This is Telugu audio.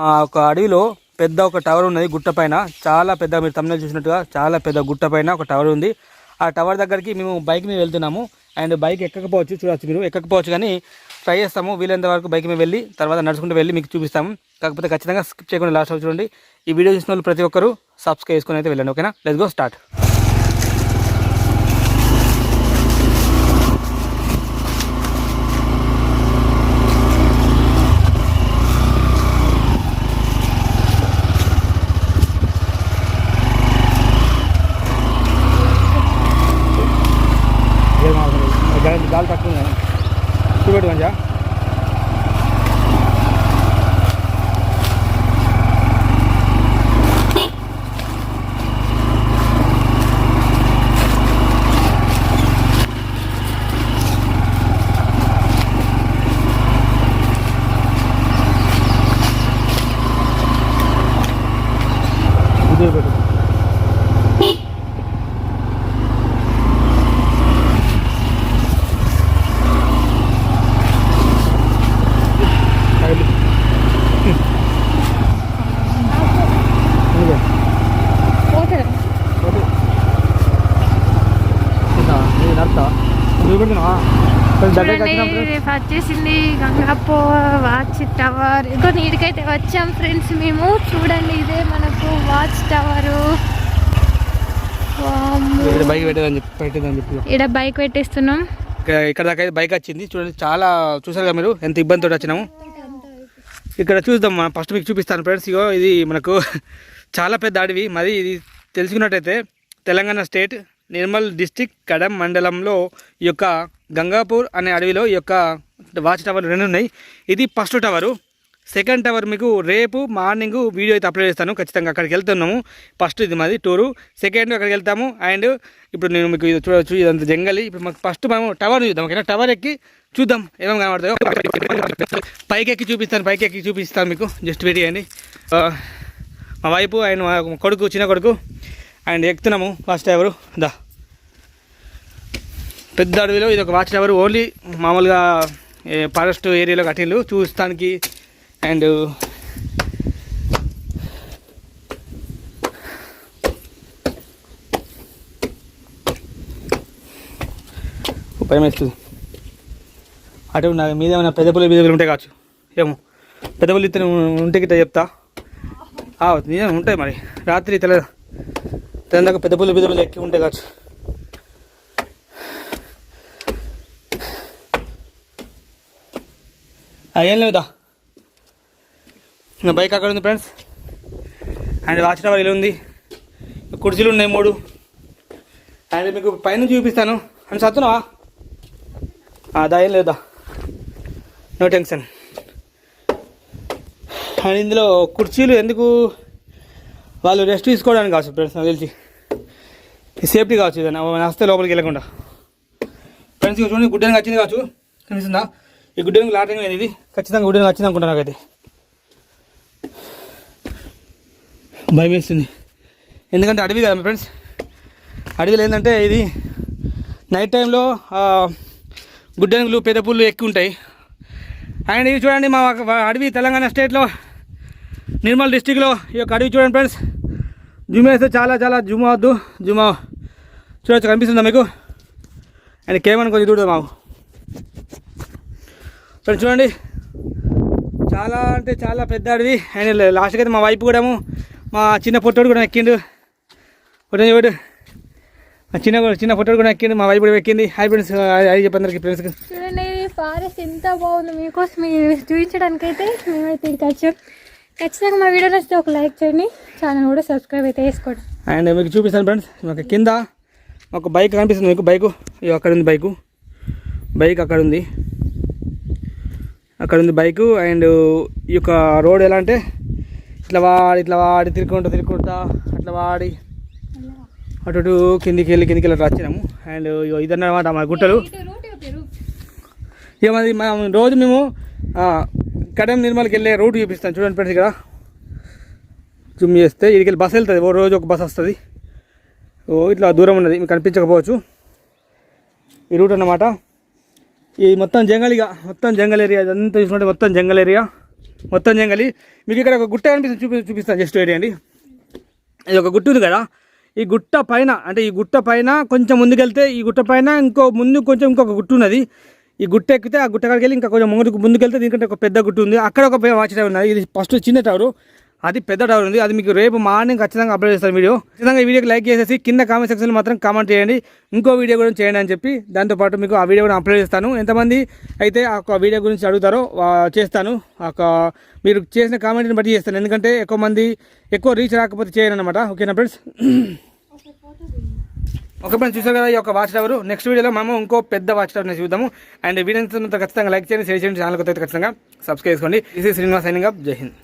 ఒక అడవిలో పెద్ద ఒక టవర్ ఉన్నది గుట్ట పైన, చాలా పెద్ద, మీరు తమిళ చూసినట్టుగా చాలా పెద్ద గుట్ట పైన ఒక టవర్ ఉంది. ఆ టవర్ దగ్గరికి మేము బైక్ మీద వెళ్తున్నాము. అండ్ బైక్ ఎక్కకపోవచ్చు, చూడవచ్చు మీరు, ఎక్కకపోవచ్చు కానీ ట్రై చేస్తాము. వీలైనంత వరకు బైక్ మీద వెళ్ళి తర్వాత నడుచుకుంటూ వెళ్ళి మీకు చూపిస్తాము. కాకపోతే ఖచ్చితంగా స్కిప్ చేయకుండా లాస్ట్ వరకు చూడండి. ఈ వీడియో చూసిన వాళ్ళు ప్రతి ఒక్కరు సబ్స్క్రైబ్ చేసుకుని అయితే వెళ్ళండి. ఓకేనా, లెట్స్ గో స్టార్ట్. గాలి తక్కువ చూపెట్టు మంచిగా. చూపెట్టు వచ్చేసింది గంగాపూర్ వాచ్ టవర్. ఇంకో నీటికైతే వచ్చాం ఫ్రెండ్స్ మేము. చూడండి, ఇదే మనకు వాచ్ టవర్. ఇక్కడ బైక్ పెట్టేస్తున్నాం. ఇక్కడ దాకా బైక్ వచ్చింది చూడండి. చాలా చూసారు కదా మీరు, ఎంత ఇబ్బందితో వచ్చినాము. ఇక్కడ చూద్దాం, ఫస్ట్ మీకు చూపిస్తాను ఫ్రెండ్స్. ఇగో ఇది మనకు చాలా పెద్ద అడవి. మరి ఇది తెలుసుకున్నట్టయితే తెలంగాణ స్టేట్ నిర్మల్ డిస్టిక్ కడెం మండలంలో ఈ యొక్క గంగాపూర్ అనే అడవిలో ఈ యొక్క వాచ్ టవర్ 2 ఉన్నాయి. ఇది ఫస్ట్ టవరు. సెకండ్ టవర్ మీకు రేపు మార్నింగ్ వీడియో అయితే అప్లోడ్ చేస్తాను. ఖచ్చితంగా అక్కడికి వెళ్తున్నాము. ఫస్ట్ ఇది మాది టూరు, సెకండ్ అక్కడికి వెళ్తాము. అండ్ ఇప్పుడు నేను మీకు ఇది చూడవచ్చు, ఇదంతా జంగలి. ఇప్పుడు మాకు ఫస్ట్ మేము టవర్ చూద్దాం. ఓకేనా, టవర్ ఎక్కి చూద్దాం ఏమేమి కనబడతాయో. పైకి ఎక్కి చూపిస్తాను మీకు. జస్ట్ వెయిట్ చేయండి. మా వైపు అండ్ మా కొడుకు, చిన్న కొడుకు, అండ్ ఎక్కుతున్నాము వాచ్ టవరు. పెద్ద అడవిలో ఇది ఒక వాచ్ టవర్. ఓన్లీ మామూలుగా ఫారెస్ట్ ఏరియాలో కట్టిండ్రు చూస్తానికి. అండ్ భయం వేస్తుంది. అటు నాకు మీద ఏమైనా పెద్ద పుల్లు ఉంటాయి కావచ్చు, ఏమో పెద్ద పుల్లు ఇతను ఉంటే గిట్ట చెప్తా. నిజం ఉంటాయి మరి. రాత్రి తెలంగాణ పెద్ద పుల్లు ఎక్కి ఉంటాయి కావచ్చు. ఏం లేదా, నా బైక్ అక్కడ ఉంది ఫ్రెండ్స్. అండ్ వాచ్ టవర్ ఇలా ఉంది. కుర్చీలు ఉన్నాయి 3. అండ్ మీకు పైన చూపిస్తాను. అని చదువుతున్నావా? ఏం లేదా, నో టెన్షన్. అండ్ ఇందులో కుర్చీలు ఎందుకు, వాళ్ళు రెస్ట్ తీసుకోవడానికి కావచ్చు ఫ్రెండ్స్, నాకు తెలిసి సేఫ్టీ కావచ్చు. ఏదైనా వస్తే లోపలికి వెళ్ళకుండా. ఫ్రెండ్స్ చూడండి, గుడ్డనికి వచ్చింది కావచ్చు, కనిపిస్తుందా? ఈ గుడ్డనికి లాటింగ్ అయింది. ఇది ఖచ్చితంగా గుడ్డనికి వచ్చింది అనుకుంటా. నాకైతే భయం వేస్తుంది, ఎందుకంటే అడవి కదా ఫ్రెండ్స్. అడవిలో ఏంటంటే ఇది నైట్ టైంలో గుడ్డెనుగులు, పెద్ద పుల్లు ఎక్కువ ఉంటాయి. అండ్ ఇది చూడండి, మా అడవి తెలంగాణ స్టేట్లో నిర్మల్ డిస్టిక్లో ఈ యొక్క అడవి చూడండి ఫ్రెండ్స్. జూమ్ వేస్తే చాలా జూమ్ అవద్దు, జూమ్ చూడవచ్చు, కనిపిస్తుందా మీకు? అండ్ కేమని కొంచెం చూడదు మాకు ఫ్రెండ్స్. చూడండి, చాలా అంటే చాలా పెద్ద అడవి. అండ్ లాస్ట్కి అయితే మా వైపు కూడా, మా చిన్న పొట్టోడు కూడా ఎక్కిండు. పొట్టు మా చిన్న పొట్టోడు కూడా ఎక్కిండు, మా వైపు కూడా ఎక్కింది. హై ఫ్రెండ్స్, అది చెప్పందరికి ఫ్రెండ్స్. చూడండి, ఫారెస్ట్ ఎంత బాగుంది. మీకోసం చూపించడానికి అయితే మేమైతే ఇక్కడికి వచ్చాం. ఖచ్చితంగా మా వీడియో నచ్చితే ఒక లైక్ చేయండి, ఛానల్ కూడా సబ్స్క్రైబ్ అయితే చేసుకోండి. అండ్ మీకు చూపిస్తాను ఫ్రెండ్స్. మాకు కింద ఒక బైక్ కనిపిస్తుంది మీకు. బైకు అక్కడ ఉంది, బైక్ అక్కడ ఉంది బైకు. అండ్ ఈ యొక్క రోడ్ ఎలా అంటే ఇట్లా వాడి తిరుగుకుంటా అట్లా వాడి అటు కిందికి వెళ్ళి వచ్చినాము. అండ్ ఇదన్నమాట మా గుట్టలు. ఇక మరి రోజు మేము కడెం నిర్మల్కి వెళ్ళే రూట్ చూపిస్తాను చూడండి ఫ్రెండ్స్. ఇక్కడ జూమ్ చేస్తే ఇదికి బస్సు వెళ్తుంది, రోజు ఒక బస్సు వస్తుంది. ఇట్లా దూరం ఉన్నది, మీకు కనిపించకపోవచ్చు. ఈ రూట్ అన్నమాట. ఇది మొత్తం జంగల్, ఇక మొత్తం జంగల్ ఏరియా. ఇదంతా చూసుకుంటే మొత్తం జంగల్ ఏరియా. మొత్తం జంగలి. మీకు ఇక్కడ ఒక గుట్ట కనిపిస్తుంది, చూపిస్తాను జస్ట్ వేయండి. ఇది ఒక గుట్ట ఉంది కదా, ఈ గుట్ట పైన అంటే ఈ గుట్ట పైన కొంచెం ముందుకెళ్తే ఈ గుట్ట పైన ఇంకొక గుట్ట ఉన్నది. ఈ గుట్ట ఎక్కితే ఆ గుట్ట కాడికి వెళ్ళి ఇంకా కొంచెం ముందుకెళ్తే దీనికంటే ఒక పెద్ద గుట్ట ఉంది. అక్కడ ఒక వాచ్ టవర్ ఉన్నది. ఇది ఫస్ట్ చిన్న టవరు, అది పెద్ద టవర్ ఉంది. అది మీకు రేపు మార్నింగ్ ఖచ్చితంగా అప్లోడ్ చేస్తాను వీడియో. ఖచ్చితంగా ఈ వీడియోకి లైక్ చేసేసి కింద కామెంట్ సెక్షన్లో మాత్రం కామెంట్ చేయండి, ఇంకో వీడియో కూడా చేయండి అని చెప్పి. దాంతోపాటు మీకు ఆ వీడియో కూడా అప్లోడ్ చేస్తాను. ఎంతమంది అయితే ఆ వీడియో గురించి అడుగుతారో చేస్తాను. మీరు చేసిన కామెంట్ని బట్టి చేస్తాను, ఎందుకంటే ఎక్కువ రీచ్ రాకపోతే చేయను అనమాట. ఓకేనా ఫ్రెండ్స్? ఓకే ఫ్రెండ్స్, చూసారు కదా ఈ యొక్క వాచ్ టవర్. నెక్స్ట్ వీడియోలో మనం ఇంకో పెద్ద వాచ్ టవర్ని చూద్దాము. అండ్ వీడియో ఖచ్చితంగా లైక్ చేయండి, షేర్ చేయండి, ఛానల్ కొత్త ఖచ్చితంగా సబ్స్క్రైబ్ చేసుకోండి. This is Srinivas signing up. జై హింద్.